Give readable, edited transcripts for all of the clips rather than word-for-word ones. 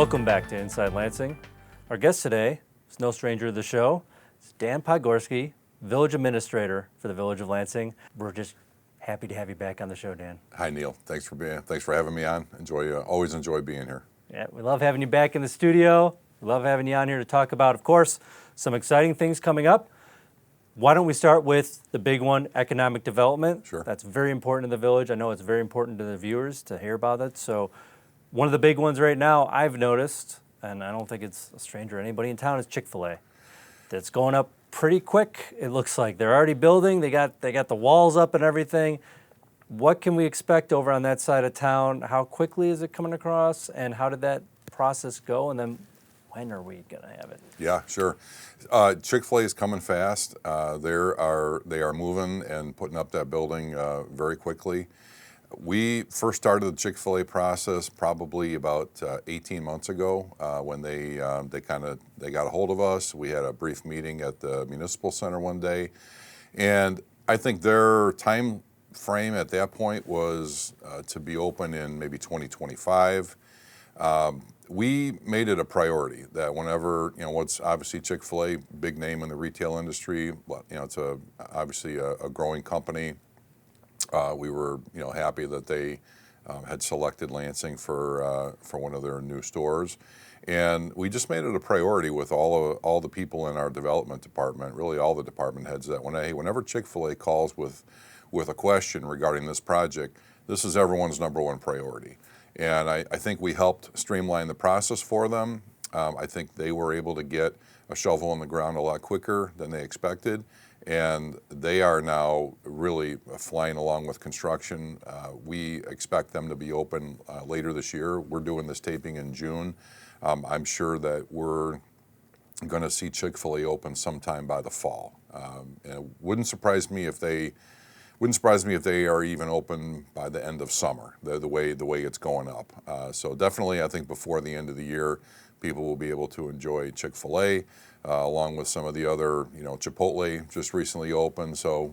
Welcome back to Inside Lansing. Our guest today is no stranger to the show. It's Dan Podgorski, Village Administrator for the Village of Lansing. We're just happy to have you back on the show, Dan. Hi, Neil. Thanks for having me on. Always enjoy being here. Yeah, we love having you back in the studio. We love having you on here to talk about, of course, some exciting things coming up. Why don't we start with the big one, economic development? Sure. That's very important to the village. I know it's very important to the viewers to hear about it. So one of the big ones right now I've noticed, and I don't think it's a stranger to anybody in town, is ChickfilA. That's going up pretty quick. It looks like they're already building. They got the walls up and everything. What can we expect over on that side of town? How quickly is it coming across, and how did that process go? And then when are we gonna have it? Yeah, sure. ChickfilA is coming fast. They are moving and putting up that building very quickly. We first started the ChickfilA process probably about 18 months ago when they got a hold of us. We had a brief meeting at the municipal center one day, and I think their time frame at that point was to be open in maybe 2025. We made it a priority that whenever, what's obviously ChickfilA, big name in the retail industry, it's obviously a growing company. We were, happy that they had selected Lansing for one of their new stores, and we just made it a priority with all the people in our development department, really all the department heads, that whenever ChickfilA calls with a question regarding this project, this is everyone's number one priority. And I think we helped streamline the process for them. I think they were able to get a shovel in the ground a lot quicker than they expected. And they are now really flying along with construction. We expect them to be open later this year. We're doing this taping in June. I'm sure that we're going to see ChickfilA open sometime by the fall. And it wouldn't surprise me if they are even open by the end of summer, the way it's going up. So definitely, I think before the end of the year, people will be able to enjoy ChickfilA, along with some of the other, Chipotle just recently opened. So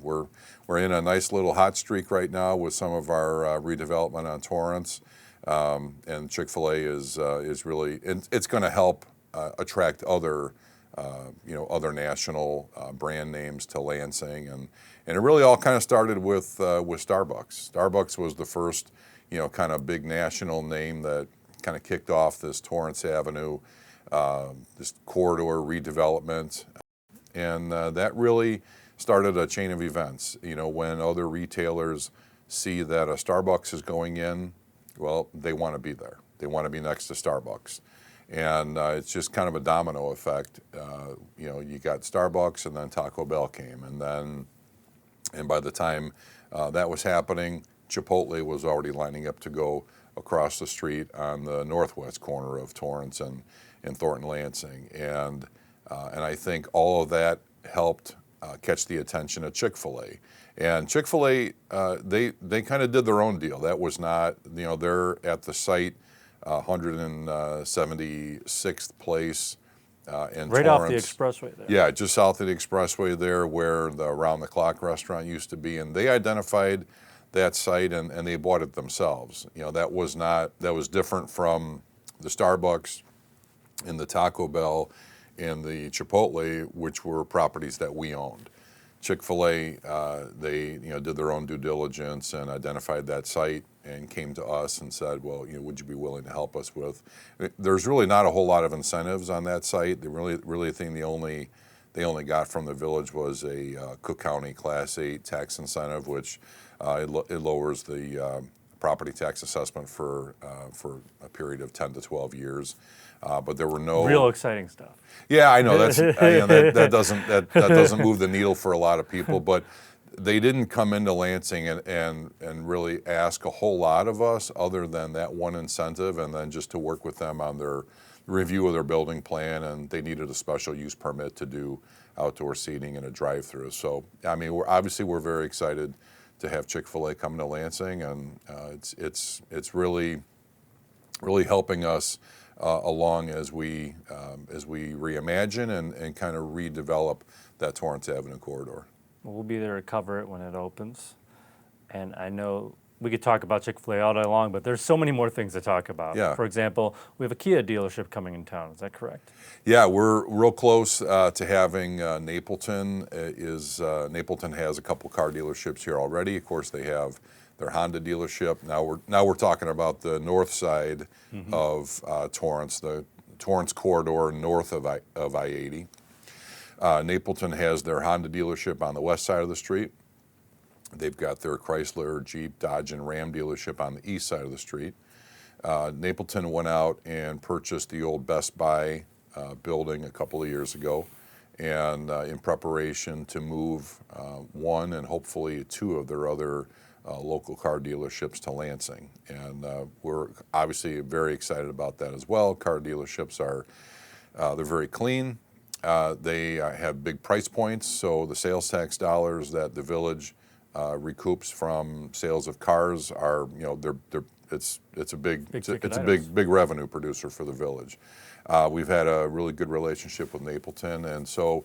we're in a nice little hot streak right now with some of our redevelopment on Torrance, and ChickfilA is really, it's going to help attract other national brand names to Lansing, and it really all kind of started with Starbucks. Starbucks was the first, kind of big national name that kind of kicked off this Torrance Avenue, this corridor redevelopment, and that really started a chain of events. When other retailers see that a Starbucks is going in, well, they want to be there. They want to be next to Starbucks. And it's just kind of a domino effect. You got Starbucks, and then Taco Bell came, and by the time that was happening, Chipotle was already lining up to go across the street on the northwest corner of Torrance and Thornton Lansing, and I think all of that helped catch the attention of ChickfilA. And ChickfilA, they kind of did their own deal. That was not, they're at the site, 176th place in right Torrance. off the expressway there. Yeah, just south of the expressway there, where the Around the Clock restaurant used to be, and they identified that site and they bought it themselves. That was different from the Starbucks and the Taco Bell and the Chipotle, which were properties that we owned. ChickfilA, they did their own due diligence and identified that site and came to us and said, well, would you be willing to help us with? There's really not a whole lot of incentives on that site. The really thing they only got from the village was a Cook County Class 8 tax incentive, which it lowers the property tax assessment for a period of 10 to 12 years. But there were no real exciting stuff. Yeah, I know that doesn't move the needle for a lot of people, but they didn't come into Lansing and really ask a whole lot of us other than that one incentive, and then just to work with them on their review of their building plan, and they needed a special use permit to do outdoor seating and a drive-through. So I mean, we're very excited to have ChickfilA come to Lansing, and it's really helping us along as we reimagine and kind of redevelop that Torrance Avenue corridor. We'll be there to cover it when it opens, and I know we could talk about Chick-fil-A all day long, but there's so many more things to talk about. Yeah. For example, we have a Kia dealership coming in town. Is that correct? Yeah, we're real close to having Napleton. Napleton has a couple car dealerships here already. Of course, they have their Honda dealership. Now we're talking about the north side of Torrance, the Torrance corridor north of I-80. Napleton has their Honda dealership on the west side of the street. They've got their Chrysler, Jeep, Dodge, and Ram dealership on the east side of the street. Napleton went out and purchased the old Best Buy building a couple of years ago, and in preparation to move one and hopefully two of their other local car dealerships to Lansing. And we're obviously very excited about that as well. Car dealerships they're very clean. They have big price points, so the sales tax dollars that the village recoups from sales of cars are, it's a big revenue producer for the village. We've had a really good relationship with Napleton, and so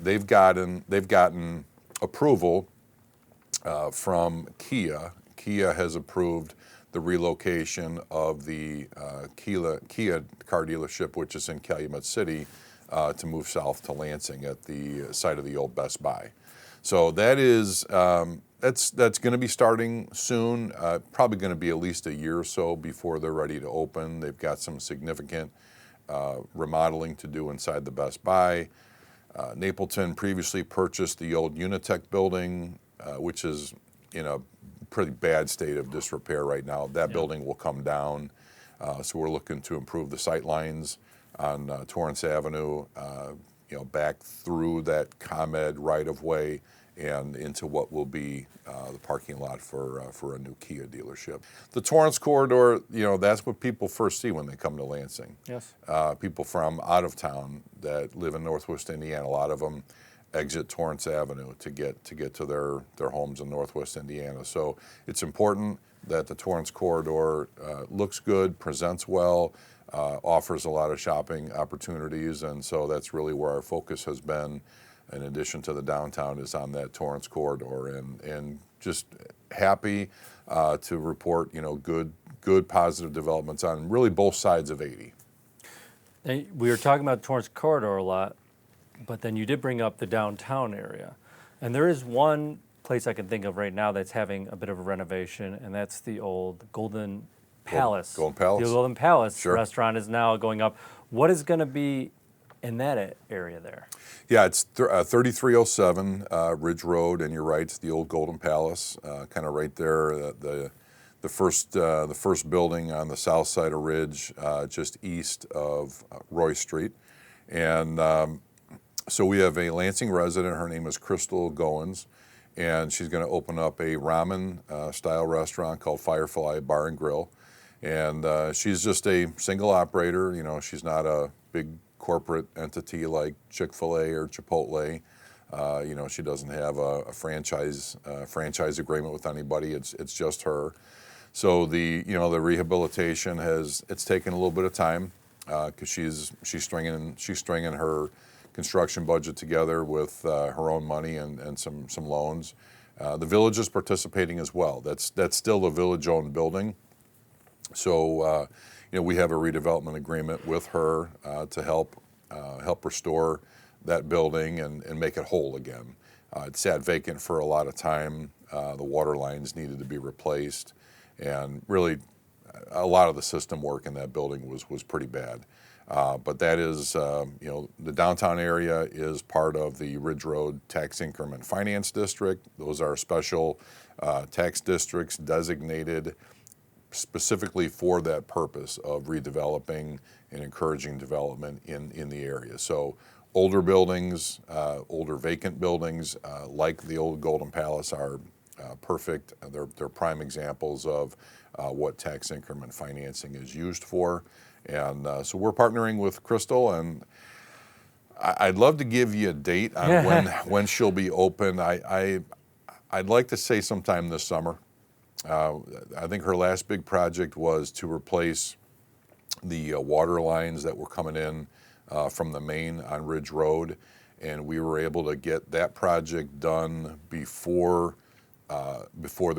they've gotten approval from Kia. Kia has approved the relocation of the Kia car dealership, which is in Calumet City, to move south to Lansing at the site of the old Best Buy. So that is that's going to be starting soon. Probably going to be at least a year or so before they're ready to open. They've got some significant remodeling to do inside the Best Buy. Napleton previously purchased the old Unitech building, which is in a pretty bad state of disrepair right now. That building will come down, so we're looking to improve the sight lines on Torrance Avenue, back through that ComEd right-of-way and into what will be the parking lot for a new Kia dealership. The Torrance corridor, that's what people first see when they come to Lansing. Yes. People from out of town that live in Northwest Indiana, a lot of them exit Torrance Avenue to get to their homes in Northwest Indiana. So it's important that the Torrance corridor looks good, presents well, offers a lot of shopping opportunities, and so that's really where our focus has been, in addition to the downtown, is on that Torrance corridor, and just happy to report good positive developments on really both sides of 80. Now, we were talking about Torrance corridor a lot, but then you did bring up the downtown area, and there is one place I can think of right now that's having a bit of a renovation, and that's the old Golden Palace. Golden Palace. The Golden Palace Sure. restaurant is now going up. What is going to be in that area there? Yeah, it's 3307 Ridge Road, and you're right, it's the old Golden Palace, kind of right there, the first building on the south side of Ridge, just east of Roy Street. And so we have a Lansing resident, her name is Crystal Goins, and she's going to open up a ramen-style restaurant called ChickfilA Bar and Grill. And she's just a single operator. She's not a big corporate entity like Chick-fil-A or Chipotle. She doesn't have a franchise agreement with anybody. It's just her. So the rehabilitation it's taken a little bit of time because she's stringing her construction budget together with her own money and some loans. The village is participating as well. That's still a village-owned building. So, we have a redevelopment agreement with her to help restore that building and make it whole again. It sat vacant for a lot of time. The water lines needed to be replaced, and really, a lot of the system work in that building was pretty bad. But that is, the downtown area is part of the Ridge Road Tax Increment Finance District. Those are special tax districts designated specifically for that purpose of redeveloping and encouraging development in the area. So older buildings, older vacant buildings, like the old Golden Palace, are perfect. They're prime examples of what tax increment financing is used for. And so we're partnering with Crystal, and I'd love to give you a date on when she'll be open. I'd like to say sometime this summer. I think her last big project was to replace the water lines that were coming in from the main on Ridge Road, and we were able to get that project done before before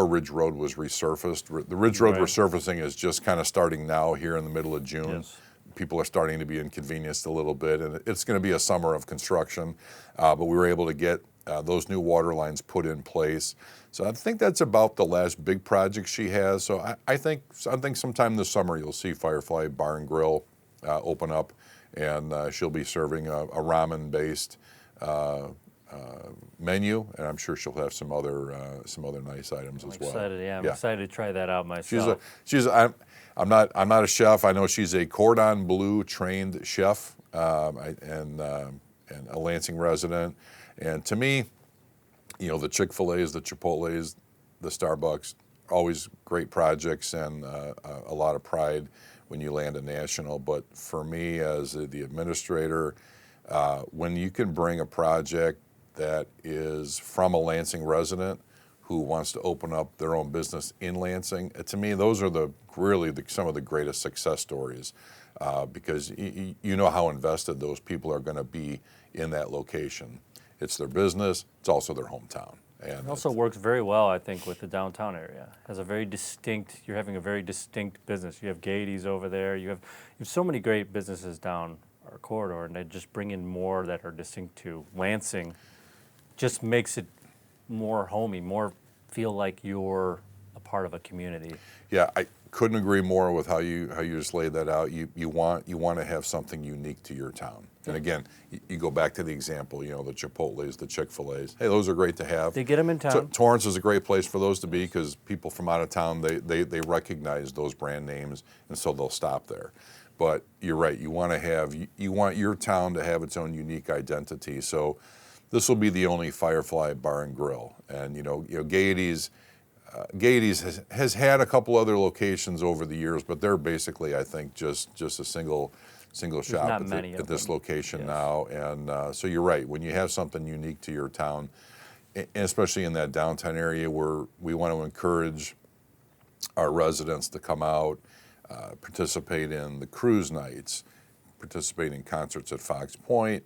Ridge Road was resurfaced. The Ridge Road Right. resurfacing is just kind of starting now here in the middle of June. Yes. People are starting to be inconvenienced a little bit, and it's going to be a summer of construction, but we were able to get those new water lines put in place. So I think that's about the last big project she has. So I think sometime this summer you'll see Firefly Bar and Grill open up, and she'll be serving a ramen-based menu, and I'm sure she'll have some other nice items as well. Excited, yeah. I'm excited to try that out myself. I'm not a chef. I know she's a cordon bleu trained chef, and a Lansing resident. And to me, the Chick-fil-A's, the Chipotle's, the Starbucks, always great projects and a lot of pride when you land a national. But for me, as the administrator, when you can bring a project that is from a Lansing resident who wants to open up their own business in Lansing, to me, those are some of the greatest success stories, because you know how invested those people are going to be in that location. It's their business. It's also their hometown. And it also works very well, I think, with the downtown area. You're having a very distinct business. You have Gaiety's over there. You have so many great businesses down our corridor, and they just bring in more that are distinct to Lansing. Just makes it more homey, more feel like you're a part of a community. Yeah, I couldn't agree more with how you just laid that out. You want to have something unique to your town. And again, you go back to the example, the Chipotle's, the Chick-fil-A's. Hey, those are great to have. They get them in town. Torrance is a great place for those to be because people from out of town, they recognize those brand names, and so they'll stop there. But you're right. You want your town to have its own unique identity. So this will be the only Firefly Bar and Grill, and Gaiety's has had a couple other locations over the years, but they're basically, I think, just a single shop at this location now. And so you're right. When you have something unique to your town, and especially in that downtown area where we want to encourage our residents to come out, participate in the cruise nights, participate in concerts at Fox Point,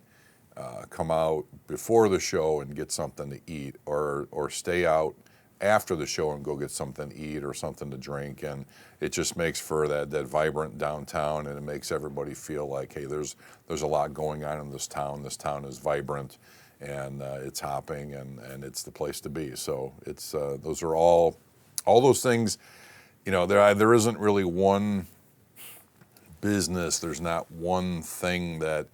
come out before the show and get something to eat, or stay out after the show and go get something to eat or something to drink, and it just makes for that vibrant downtown, and it makes everybody feel like, hey, there's a lot going on in this town. This town is vibrant, and it's hopping, and it's the place to be. So it's those are all those things. There isn't really one business. There's not one thing that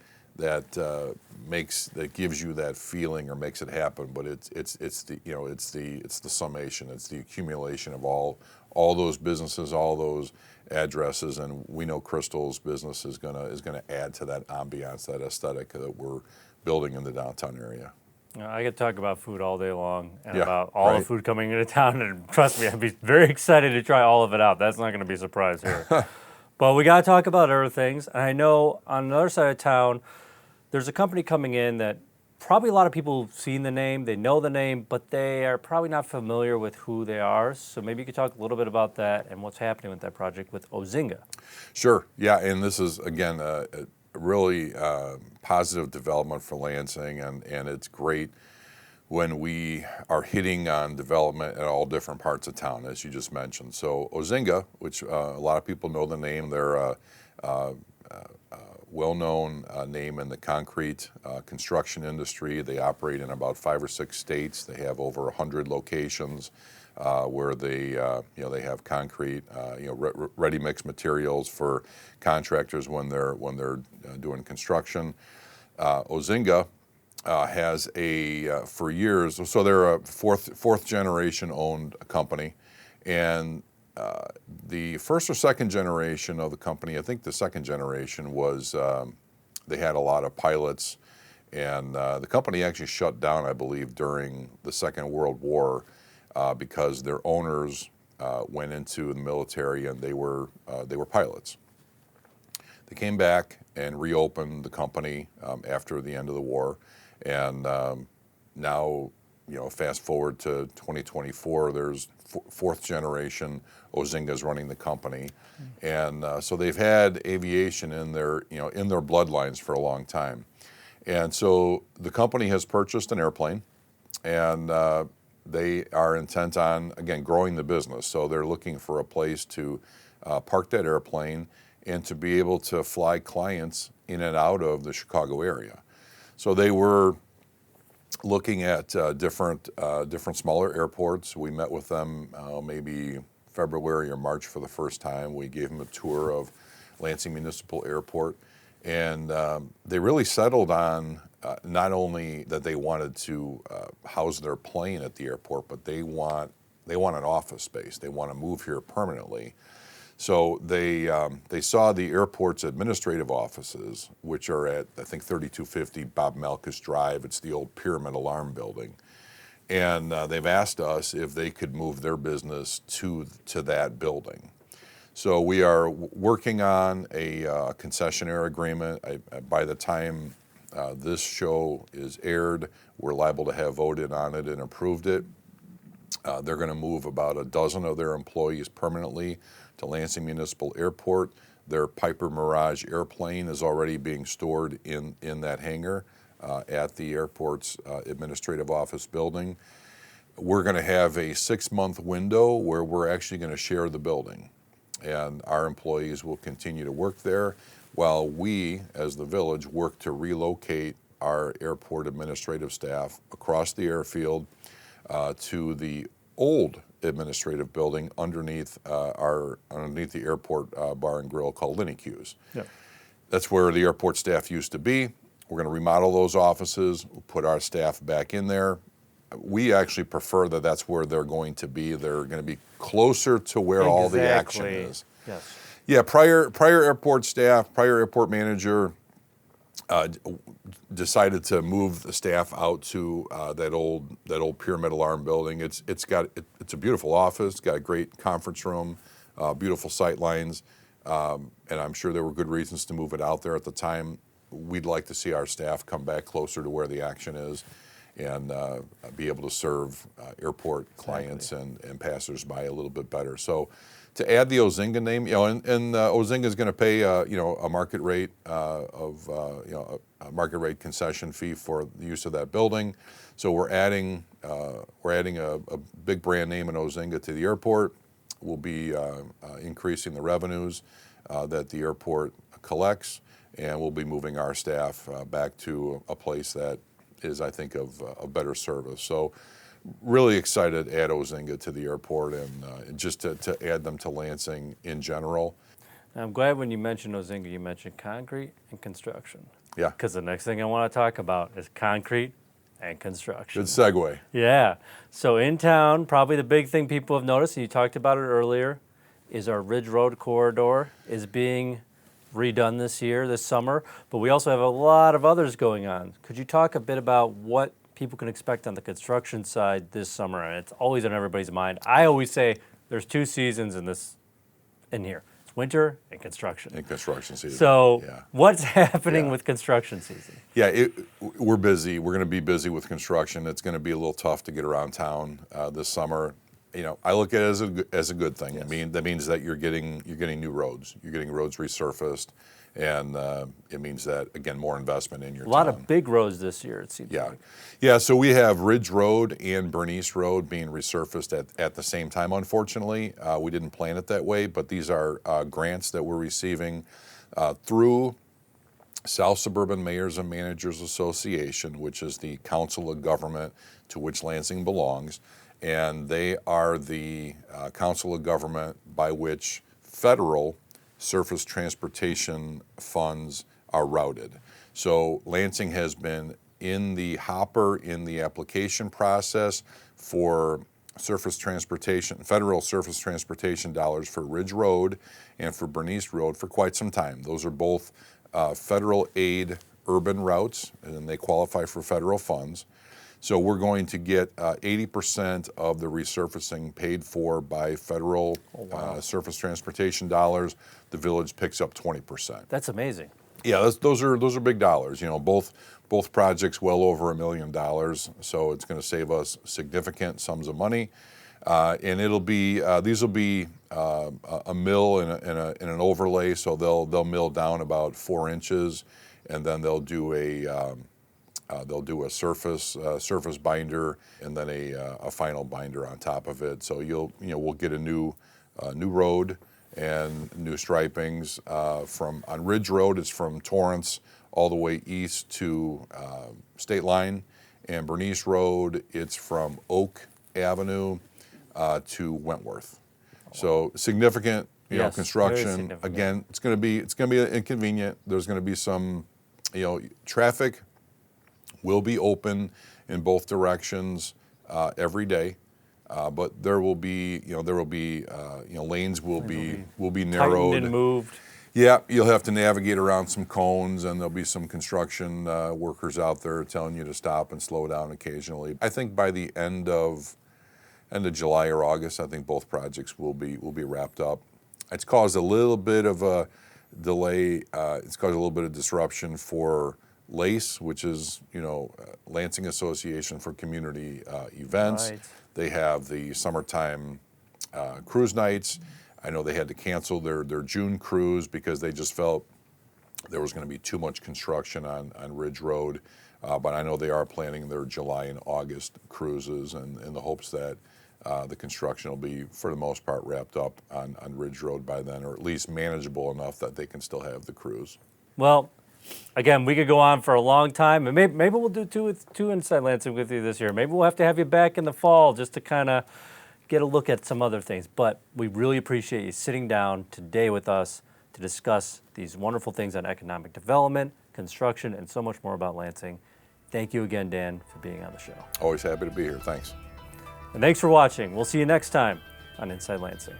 gives you that feeling or makes it happen, but it's the summation. It's the accumulation of all those businesses, all those addresses, and we know Crystal's business is gonna add to that ambiance, that aesthetic that we're building in the downtown area. I could talk about food all day long and Yeah, about all the food coming into town, and trust me, I'd be very excited to try all of it out. That's not going to be a surprise here. But we got to talk about other things. And I know on another side of town, there's a company coming in that probably a lot of people have seen the name, they know the name, but they are probably not familiar with who they are. So maybe you could talk a little bit about that and what's happening with that project with Ozinga. Sure. Yeah, and this is, again, a really positive development for Lansing, and it's great when we are hitting on development at all different parts of town, as you just mentioned. So Ozinga, which a lot of people know the name, they're a well-known name in the concrete construction industry. They operate in about 5 or 6 states. They have over 100 locations where they have concrete, ready mix materials for contractors when they're doing construction. Ozinga has for years, so they're a fourth generation owned company, and the first or second generation of the company, I think the second generation was, they had a lot of pilots, and the company actually shut down, I believe, during the Second World War because their owners went into the military and they were pilots. They came back and reopened the company after the end of the war, and now, fast forward to 2024, there's fourth generation Ozinga's running the company, and so they've had aviation in their bloodlines for a long time, and so the company has purchased an airplane, and they are intent on, again, growing the business. So they're looking for a place to park that airplane and to be able to fly clients in and out of the Chicago area. So they were looking at different smaller airports. We met with them maybe February or March for the first time. We gave them a tour of Lansing Municipal Airport, and they really settled on not only that they wanted to house their plane at the airport, but they want an office space. They want to move here permanently. So they saw the airport's administrative offices, which are at, I think, 3250 Bob Malkus Drive. It's the old Pyramid Alarm Building. And they've asked us if they could move their business to that building. So we are working on a concessionaire agreement. By the time this show is aired, we're liable to have voted on it and approved it. They're going to move about a dozen of their employees permanently to Lansing Municipal Airport. Their Piper Mirage airplane is already being stored in that hangar at the airport's administrative office building. We're going to have a 6-month window where we're actually going to share the building, and our employees will continue to work there while we, as the village, work to relocate our airport administrative staff across the airfield to the old administrative building underneath the airport bar and grill called Linny Q's. Yep. That's where the airport staff used to be. We're going to remodel those offices, put our staff back in there. We actually prefer that that's where they're going to be. They're going to be closer to where all the action is. Yes. Yeah, prior airport staff, prior airport manager decided to move the staff out to that old Pyramid Alarm Building. It's a beautiful office. It's got a great conference room, beautiful sight lines, and I'm sure there were good reasons to move it out there at the time. We'd like to see our staff come back closer to where the action is and be able to serve airport clients and passersby a little bit better. So to add the Ozinga name, and Ozinga is going to pay a market rate a market rate concession fee for the use of that building. So we're adding a big brand name in Ozinga to the airport. We'll be increasing the revenues that the airport collects, and we'll be moving our staff back to a place that is, I think, of a better service. So really excited to add Ozinga to the airport and just to add them to Lansing in general. I'm glad when you mentioned Ozinga, you mentioned concrete and construction. Yeah. Because the next thing I want to talk about is concrete and construction. Good segue. Yeah. So in town, probably the big thing people have noticed, and you talked about it earlier, is our Ridge Road corridor is being redone this summer, but we also have a lot of others going on. Could you talk a bit about what people can expect on the construction side this summer? And it's always on everybody's mind. I always say there's 2 seasons in here. It's winter and construction. And construction season. So yeah. What's happening Yeah. with construction season? Yeah, we're busy. We're going to be busy with construction. It's going to be a little tough to get around town this summer. I look at it as a good thing. Yes. I mean, that means that you're getting new roads. You're getting roads resurfaced, and it means that, again, more investment in your town. A lot of big roads this year, it seems Yeah. like. Yeah, so we have Ridge Road and Bernice Road being resurfaced at the same time, unfortunately. We didn't plan it that way, but these are grants that we're receiving through South Suburban Mayors and Managers Association, which is the council of government to which Lansing belongs. And they are the council of government by which federal surface transportation funds are routed. So Lansing has been in the hopper in the application process for federal surface transportation dollars for Ridge Road and for Bernice Road for quite some time. Those are both federal aid urban routes, and they qualify for federal funds. So we're going to get 80% of the resurfacing paid for by federal surface transportation dollars. The village picks up 20%. That's amazing. Yeah, those are big dollars. Both projects well over $1 million. So it's going to save us significant sums of money, and it'll be these will be a mill and an overlay. So they'll mill down about 4 inches, and then they'll do They'll do a surface binder and then a final binder on top of it. So we'll get a new road and new stripings. On Ridge Road, it's from Torrance all the way east to State Line, and Bernice Road, it's from Oak Avenue to Wentworth. So significant, Yes, very construction. significant. Again, it's going to be inconvenient. There's going to be some, traffic will be open in both directions every day, but there will be lanes will be narrowed Tightened and moved. Yeah, you'll have to navigate around some cones, and there'll be some construction workers out there telling you to stop and slow down occasionally. I think by the end of July or August, I think both projects will be wrapped up. It's caused a little bit of a delay. It's caused a little bit of disruption for LACE, which is Lansing Association for Community Events. Right. They have the summertime cruise nights. I know they had to cancel their June cruise because they just felt there was going to be too much construction on Ridge Road. But I know they are planning their July and August cruises, and in the hopes that the construction will be, for the most part, wrapped up on Ridge Road by then, or at least manageable enough that they can still have the cruise. Well, again, we could go on for a long time, and maybe we'll do two Inside Lansing with you this year. Maybe we'll have to have you back in the fall just to kind of get a look at some other things. But we really appreciate you sitting down today with us to discuss these wonderful things on economic development, construction, and so much more about Lansing. Thank you again, Dan, for being on the show. Always happy to be here. Thanks. And thanks for watching. We'll see you next time on Inside Lansing.